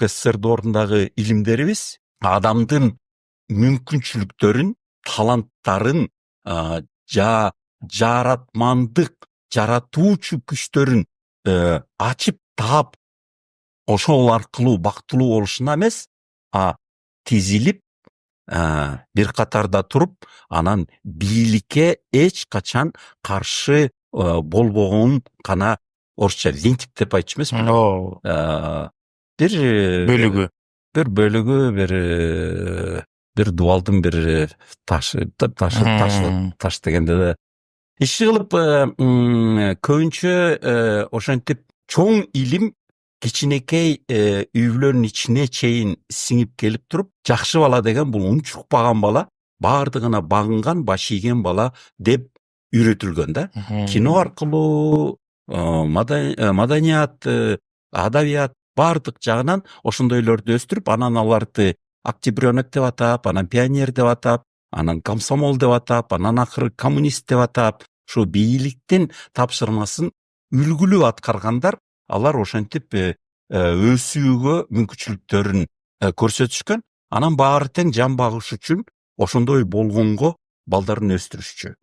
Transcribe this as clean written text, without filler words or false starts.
КСР орындагы илимдерибиз адамдын мүмкүнчүлүктөрүн, таланттарын, жаратмандык, жаратуучу күчтөрүн ачып таап, ошол аркылуу бактылуу болушуна эмес, тизилип, бир катарда туруп, анан бийликке эч качан каршы болбогонун гана орусча винтик деп айтчу эмеспи? Бир бөлүгү, бир дубалдын бир таш дегенде да иши кылып, көбүнчө ошентип чоң илим кичинекей үй-бүлөнүн ичине чейин сиңип келип туруп, жакшы бала деген бул унчукпаган бала, баардыгына багынган, баш ийген бала деп үйрөтүлгөн да. Кино аркылуу, маданият, адабият баардык жагынан ошондойлорду өстүрүп, анан аларды октябрёнок деп атап, анан пионер деп атап, анан комсомол деп атап, анан акыры коммунист деп атап, ушу бийликтин тапшырмасын үлгүлүү аткаргандар, алар ошентип өсүүгө мүмкүнчүлүктөрүн көрсөтүшкөн. Анан баары тең жан багыш үчүн ошондой болгонго балдарын өстүрүшчү.